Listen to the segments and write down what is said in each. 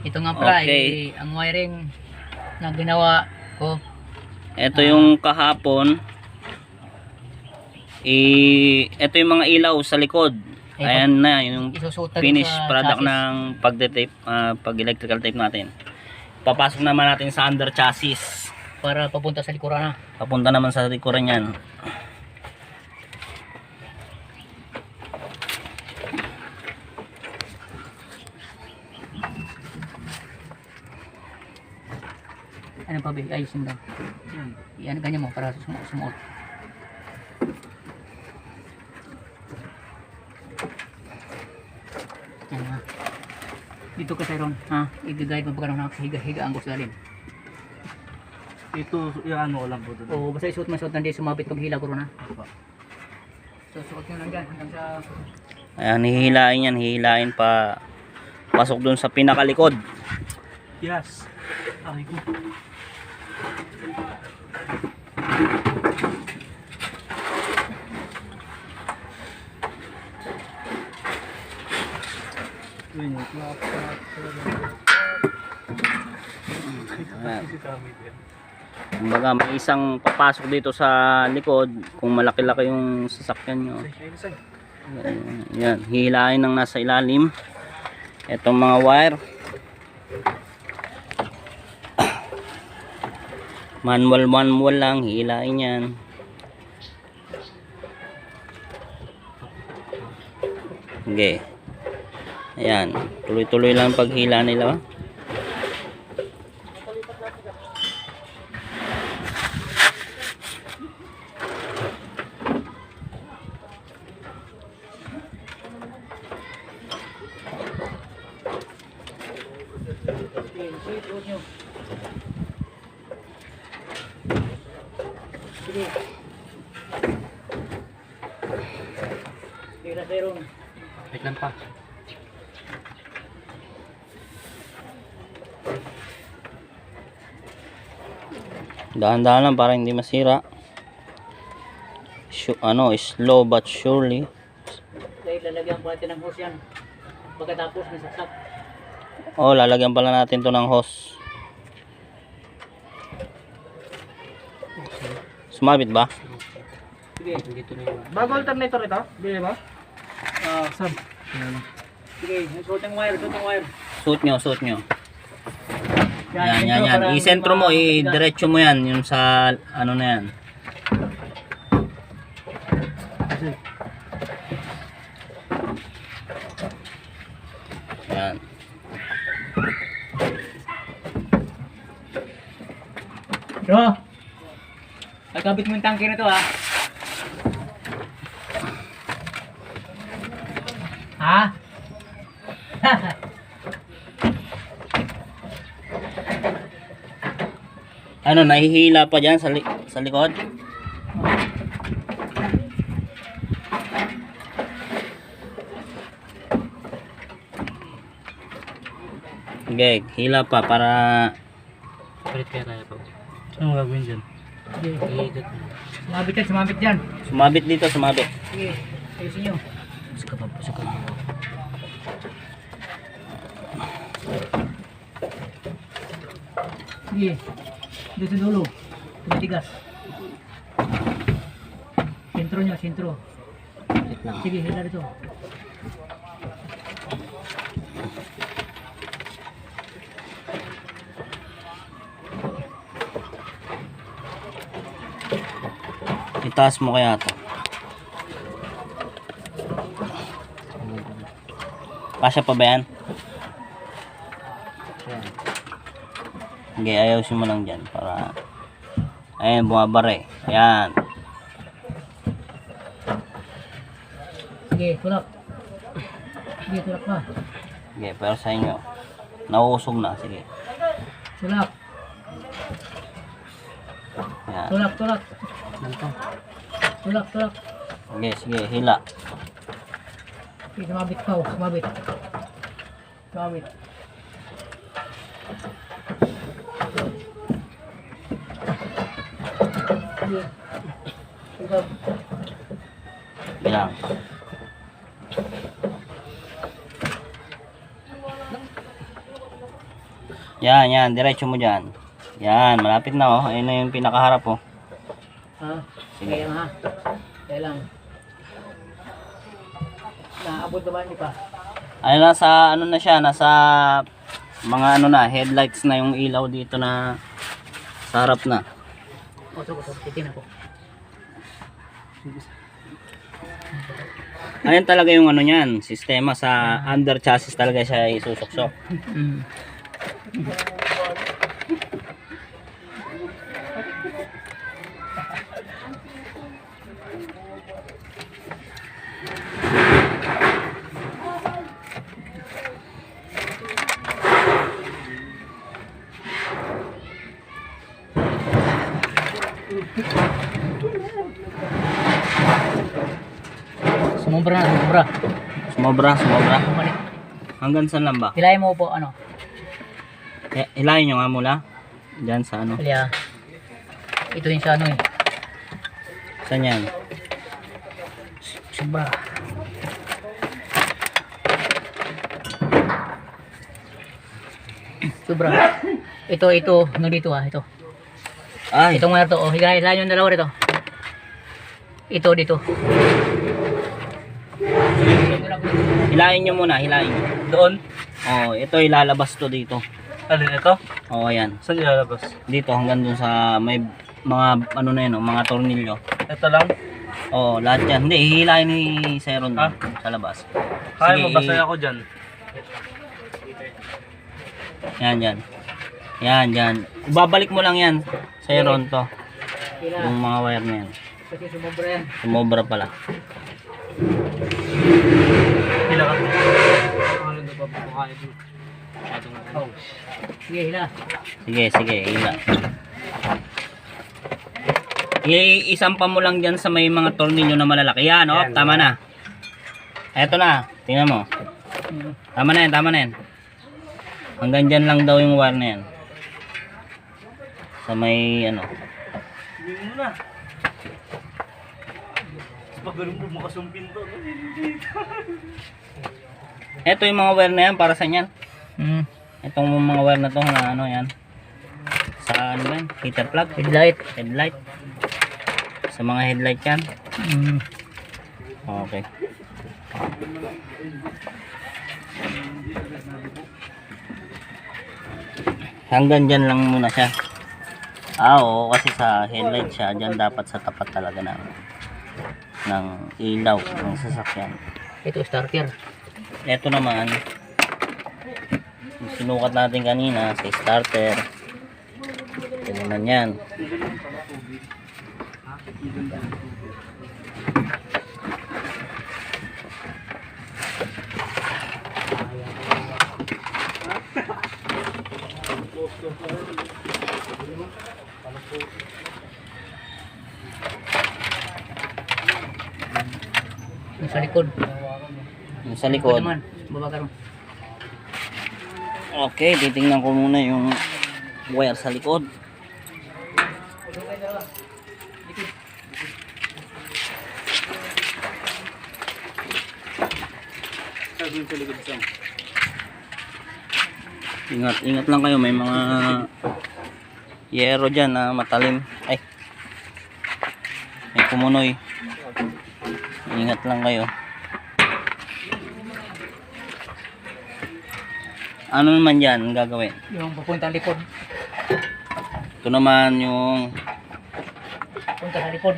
Ito nga pala, Okay. ang wiring na ginawa ko. Ito yung kahapon. Ito yung mga ilaw sa likod. Ayan na yung Isusutan finished sa product chassis. ng pag-tape, pag-electrical tape natin. Papasok naman natin sa under chassis. Para papunta sa likuran na. Papunta naman sa likuran yan. Ano pa ba? Ayusin mo lang. Yan, ganyan mo para sumuot. Yan ha. Dito ka Tyron, ha? I-guide mo pagkano na higa-higa ang gusto dalin. Ito, yung ano lang po doon. O basta isuot mo, hindi sumabit pag hila ko na. So suot nyo lang dyan hanggang sa... Ayan, hihilain yan. Hihilain pa pasok dun sa pinakalikod. Yes. Ay ko. Kumbaga may isang papasok dito sa likod kung malaki-laki yung sasakyan nyo. Yan, hihilain ng nasa ilalim itong mga wire. Manual lang, hihilain yan. Okay. Ayan, tuloy-tuloy lang paghila nila. Sige. Sige na Tyron. Wait lang pa. Dahan-dahan lang para hindi masira. Slow but surely. Dahil lalagyan po natin ng hose yan. Pagkatapos may saksak. Oh, lalagyan pala natin to ng hose. Sumabit ba? Sige, dito na yun. Bago alternator ito? Bili ba? Saan? Sige, suot yung wire, suot yung wire. Suot nyo. Yan. I-sentro mo, i-diretso mo yan. Yung sa, ano na yan. Yan. Bro, pagkabit mo yung tangke na to ha. Ha? Ano, nahihila pa dyan sa likod? Okay, hila pa para Palit kaya tayo po. Anong gagawin dyan? Sige, sumabit dyan. sumabit dito, sumabit. Sige, ayusin nyo. Sige, dito sa dulo. Tumitigas. Sentro nyo, sentro. Sige, hila dito. Itaas mo kaya to. Kasya pa ba yan? Okay, ayusin mo lang dyan para ayun, bumabara eh. Ayan. Sige, tulak. Sige, tulak pa. Okay, pero sa inyo nauusog na, sige. Tulak. Ayan. Tulak. Tulak. Okay, sige, hila. Sige, sumabit pa. Sumabit. Sige. Bilang. Yan, diretso mo dyan. Yan, malapit na oh. Ayun na yung pinakaharap oh. Ha? Sige. Kaya lang ha. Kaya lang. Naabot naman, di pa. Ay, nasa ano na siya, nasa mga ano na, headlights na yung ilaw dito na sa harap na. Oso, titin ako. Ayan talaga yung ano niyan, sistema sa under chassis talaga siya isusuksok. Mm. Sumobra na, sumobra. Sumobra. Bumalik. Hanggang saan lang ba? Hilahin mo po, ano? Hilahin nyo nga mula. Diyan sa ano. Kaya, ito yung sa ano eh. Saan yan? Sobra. Sobra. Ito, no dito ito. Ay, Itong wire to, oh, hilahin yung dalawa rito. Ito dito. hilahin nyo muna, hilahin nyo. Doon? Oh, ito ilalabas to dito. Alin ito? Oh, ayan. Saan ilalabas? Dito hanggang dun sa may mga ano na yun, oh, mga tornilyo. Ito lang? Oh, lahat yan. Hindi, hihilahin ni Seron Ah? sa labas. Kaya Sige, mo, basay ako dyan. Yan. Yan. Ibabalik mo lang yan. Seron to. Hila. Yung mga wire na yan. Kasi sumobra yan. Sumobra pala. Hila ka. Ano na ba pumakain mo? Oh. Sige, hila. Sige, hila. Isampa mo lang dyan sa may mga tornilyo na malalaki. Yan, oh, tama na. Eto na, tingnan mo. Tama na yan. Hanggang dyan lang daw yung wire na yan. Sa may, ano. Hindi mo na. Pag ganun mo, makasumpin to. Eto yung mga wire na yan, para saan yan? Hmm. Itong mga wire na to, na ano yan. Sa ano yan? Heater plug? Headlight. Sa mga headlight yan. Hmm. Okay. Hanggang dyan lang muna siya. Oo, kasi sa headlight siya, dyan dapat sa tapat talaga ng ilaw ng sasakyan. Ito starter. Ito naman, yung sinukat natin kanina sa starter. Ito naman yan. Yung sa likod. Yung sa likod. Naman. Baba ka ron. Okay, titingnan ko muna yung wire sa likod. Ingat lang kayo, may mga yero dyan na matalim. Ay, may kumunoy. Ingat lang kayo. Ano naman yan ang gagawin? Yung papuntang likod. Ito naman yung Punta sa likod.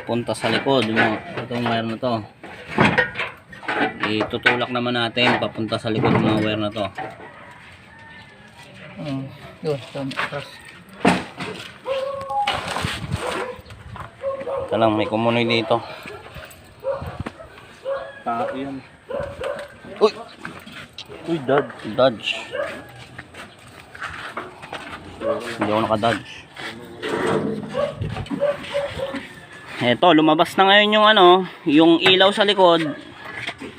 punta sa likod. Itong wire na to. Itutulak naman natin papunta sa likod ng mga wire na to. Yun, atras. Ito lang, may kumunoy dito. Tao yan. Uy! Uy, dad. Dodge. Hindi ako naka-dodge. Eto, lumabas na ngayon yung ano, yung ilaw sa likod.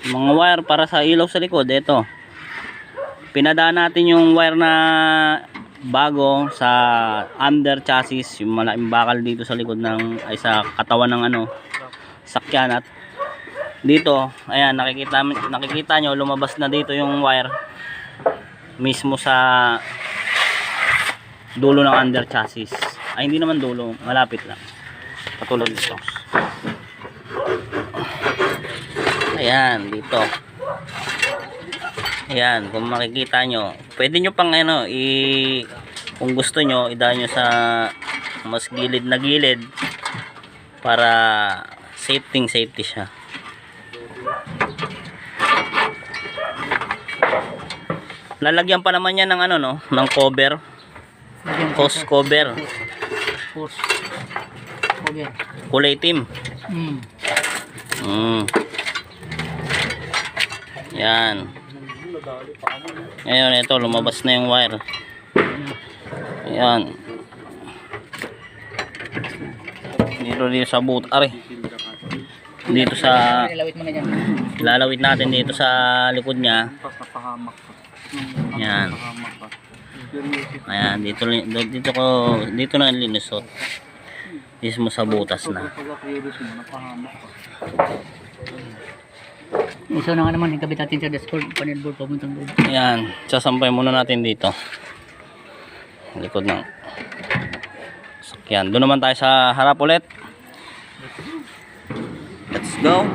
Mga wire para sa ilaw sa likod. Eto. Pinadaan natin yung wire na bago sa under chassis, yung malaking bakal dito sa likod ng ay sa katawan ng ano, sakyan, at dito, ayan, nakikita nyo, lumabas na dito yung wire mismo sa dulo ng under chassis. Ay, hindi naman dulo, malapit lang. Katulad dito. Ayan, dito. Ayan, kung makikita nyo, pwede nyo pang ano, kung gusto nyo, idaan nyo sa mas gilid na gilid para safety siya. Lalagyan pa naman yan ng ano, no, ng cover, hose cover, Force. Cover. kulay itim. Yan. Ngayon, ito, lumabas na yung wire. Yan. Dito sa boot, are. Dito sa, Ilawit mo na dyan. lalawit natin dito sa likod niya. Yan. Ayan, dito na linisot. Mismo sa butas na. Isa na nga naman, ikabit natin sa dashboard, panel board, papuntang board. Ayan, sasampay muna natin dito. Likod ng sakyan. Doon naman tayo sa harap ulit. Let's go.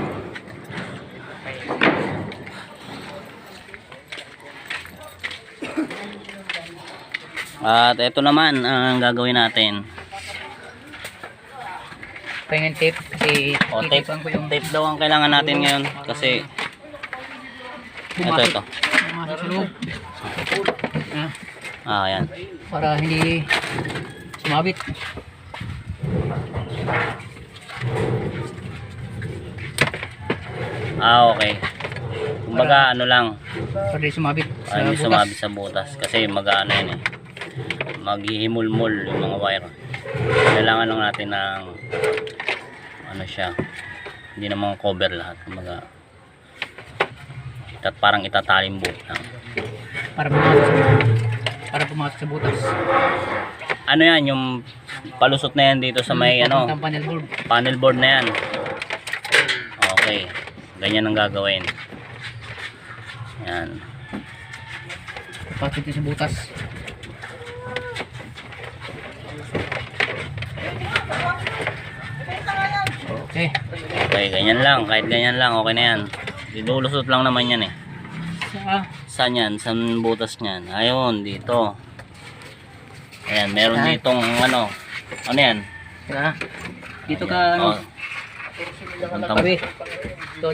At ito naman ang gagawin natin. Pahingin tape, kasi Tape, titipan ko yung tape daw ang kailangan natin ngayon kasi ito. bumasok sa loob. Ayan. Para hindi sumabit. Okay. Kumbaga ano lang, Para hindi sumabit sa hindi butas. sumabit sa butas kasi mag-ano yan eh. Maghihimul-mul yung mga wire. Kailangan lang natin ng ano siya. Hindi naman cover lahat. Kumbaga parang itatalim buo lang. Para pumasok sa butas. Ano yan, yung palusot na yan dito sa may ano, Papuntang panel board. panel board na yan. Okay. Ganyan ang gagawin. Yan. Pasok ito sa butas. Okay. Okay, ganyan lang. Kahit ganyan lang, okay na yan. Dilulusot lang naman yan eh. Saan yan? Saan butas niyan? Ayun, dito. Ayan, meron ditong ano. Ano yan? Tira. Dito ka Oh. ano? Tabi. Do.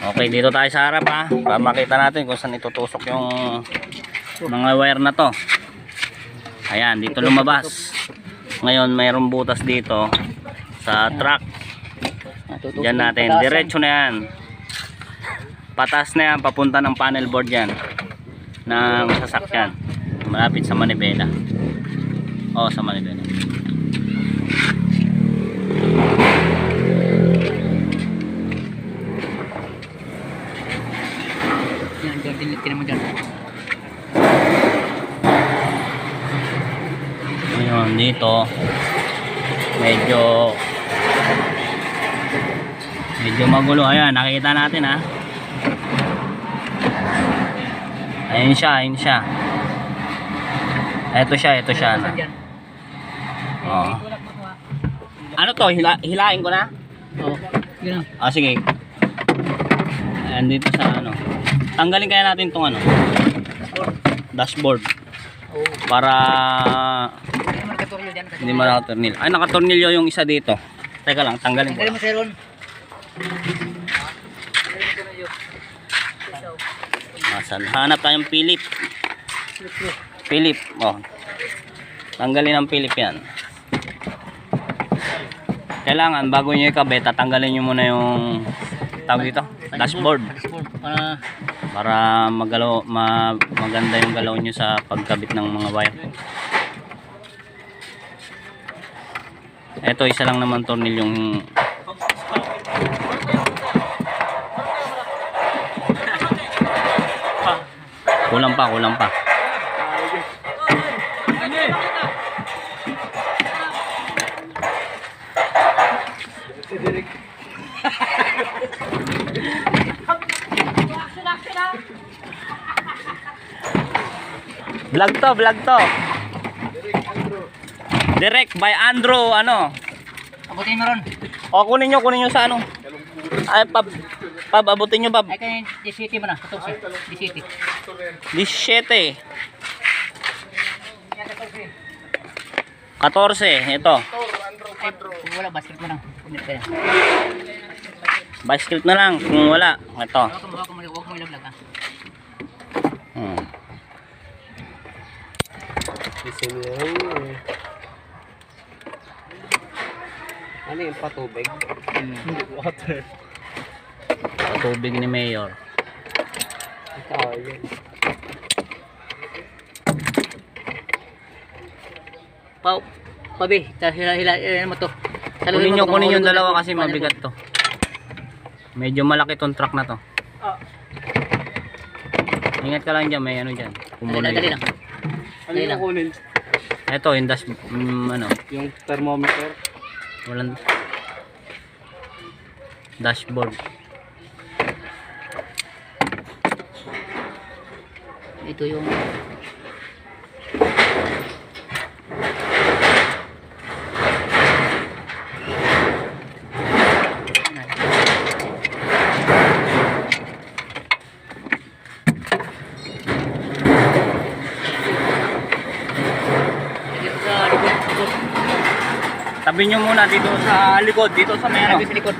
Okay, dito tayo sa harap ha. Para makita natin kung saan itutusok yung mga wire na to. Ayan, dito lumabas. Ngayon, mayroong butas dito sa truck. Diyan natin. Diretso na yan. Patas na yan. Papunta ng panel board yan. Ng sasakyan. Malapit sa manibela. Oo, sa manibela. Yan, dyan. Tinan mo dyan. Ngayon, dito. Medyo magulo. Ayan, nakikita natin ha. Ayun siya. Ito siya. Ano? Dyan. Oo. Ano to? Hilain ko na? Oo. Yun lang. Ah, sige. Ayan, dito sa ano. Tanggalin kaya natin tong ano. Dashboard. Oo. Para Hindi mo nakatornil dyan. hindi makatornil. Ay, nakatornilyo yung isa dito. Teka lang, tanggalin ko. Tanggalin mo, Sir Ron. Masan. Hanap tayong Philip. Philip. Oh. Tanggalin ang Philip yan. Kailangan bago nyo ikabit, tatanggalin nyo muna yung tawag dito, dashboard. Para maganda yung galaw nyo sa pagkabit ng mga wire. Ito, isa lang naman tornilyong kulang pa. Derek. Vlog to. Direct by Andrew, ano? Abutin mo ron. O, kunin nyo sa ano. Ay, pab, abutin nyo, pab. Ay, kayo 17 mo na. 14. 17. 17. 14, ito. Ay, kung wala, basket mo na. Kumit ka yan. Bicycle na lang, kung wala. Ito. Huwag mo ilaglag ha. Ano yung patubig? Water. Tubig ni Mayor. Ikaw, yun. Pabi, hila mo to. Kunin yung dalawa kasi mabigat to. Medyo malaki tong truck na to. Ingat ka lang dyan, may ano dyan. Dali lang. Ano yung kunin? Ito, yung dash, ano, Yung thermometer. walang dashboard. Ito yung Tabi nyo muna dito sa likod, dito sa may ano. sa likod.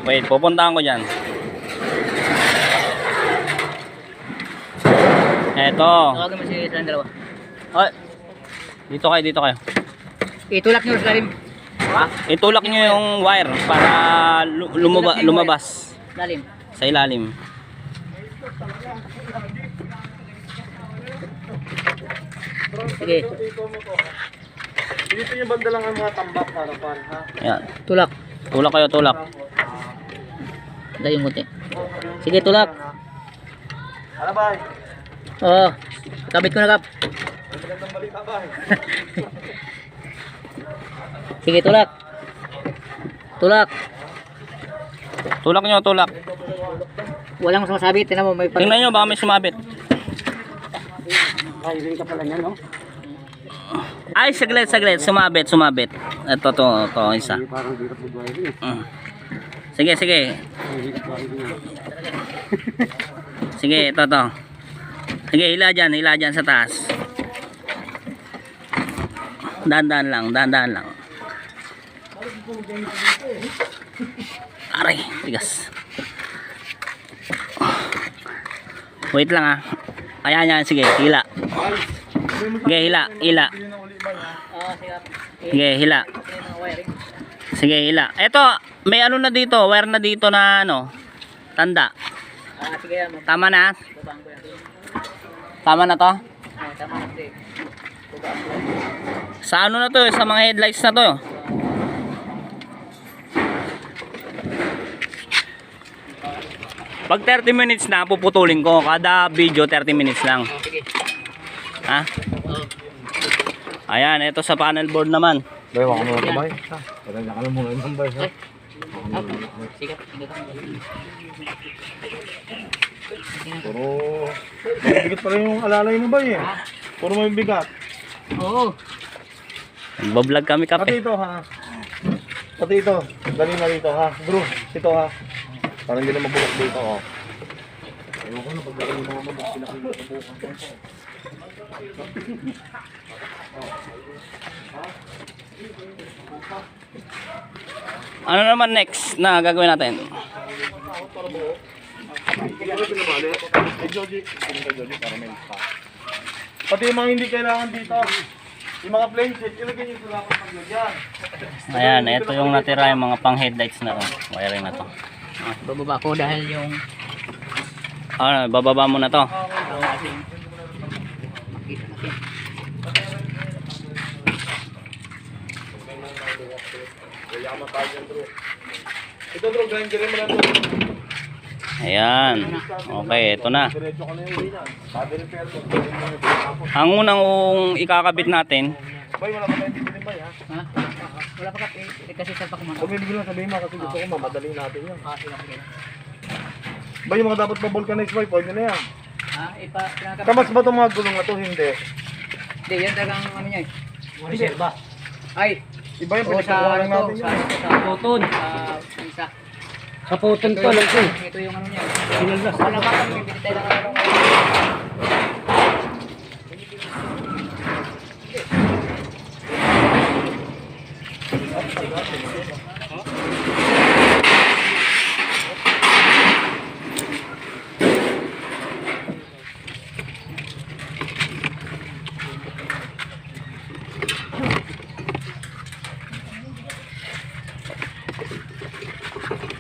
Wait, pupuntahan ko dyan. Eto. Tawagan mo si Isang dalawa. Ay, dito kayo. Itulak nyo sa lalim. Itulak nyo yung wire para lumabas Lalim. sa ilalim. Sige. Dito yung banda lang ang mga tambak para ha. Yan. Tulak. Tulak kayo, tulak. Dahil yung kunti. Sige, tulak. Ano ba? Oo. Kabit ko na, Kap. Magandang balita ba? Sige, tulak. Tulak. Tulak nyo, tulak. Walang sumasabit. Tingnan mo, may Tingnan nyo, baka may sumabit. Kairin ka pala niya, no? Ay, saglit. Sumabit. Ito, isa. Parang hirap mag-wiring. Sige. Sige, ito. Sige, hila dyan sa taas. Dahan-dahan lang. Aray, tigas. Wait lang ha. Ayan, sige, hila. Sige, hila. Sige, hila. Sige, hila. Eto, may ano na dito, wire na dito na ano, tanda. Sige, Tama na? babaan ko yan. Tama na to? Tama na, sige. Sa ano na to, sa mga headlights na to. Pag 30 minutes na, puputulin ko. Kada video, 30 minutes lang. Sige. Ha? Ayan, ito sa panel board naman. Bay, wala mo na bay. Patanda ka na muna yung bay. Sige. Puro bigat pa rin yung alalay mo bay eh. Puro may bigat. Oo. Nagbablog kami, Pati kape. ito ha. Pati ito. Galing na dito ha. Bro, ito ha. Parang hindi na mabulok dito oh. Ewan ko na pagdating mo mga mabulok sila kayo mabulok. Ano naman next na gagawin natin? Pati yung mga hindi kailangan dito. Yung mga plain sheet, ilagay nyo sila akong paglagyan. Ayan, ito yung natira yung mga pang headlights na to. Wiring na to. Bababa ko dahil yung Bababa mo na to. Ito bro, grinder mo na ito. Ayan. Okay, ito na. Diretso ka na yung uwi na. Sabi rin pero. Ang unang ikakabit natin, Bay, wala pa tayong bibili bay ha. Ha? Wala pa ka, kasi sa pa kumana. Kung bibili mo sabihin mo kasi gusto ko mamadali natin yan. Sige. Bay, yung mga dapat pa vulcanize bay, pwede na yan. Ha? Pinakabit. Kamas ba itong mga gulong na to? Hindi. Hindi, yan talagang ano niya eh. Reserva. Ay, Iba yung oo, pinagkakuha lang natin sa yan. puton. Sa isa. Sa puton to lang ito. Ito yung ano niya. Sinaldas. Wala pa kami, bibili tayo ng ano.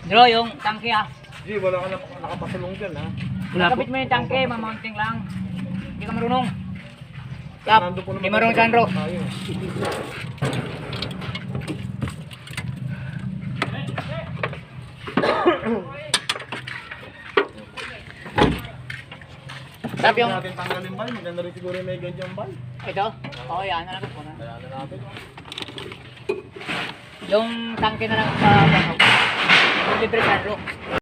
Bro, yung tangke ah. G, wala ka na nakapasulong dyan ha. Nakabit mo yung tangke, mamounting lang. Hindi ka marunong. Tap, Nandun po naman hindi marunong Sandro. tayo. Tap yung, natin tanggalin bay, maganda rin siguro may ganyan bay. ito? Oo, yan, nalagay ko na. Kaya na natin. Yung tangke na lang sa, libre Sandro.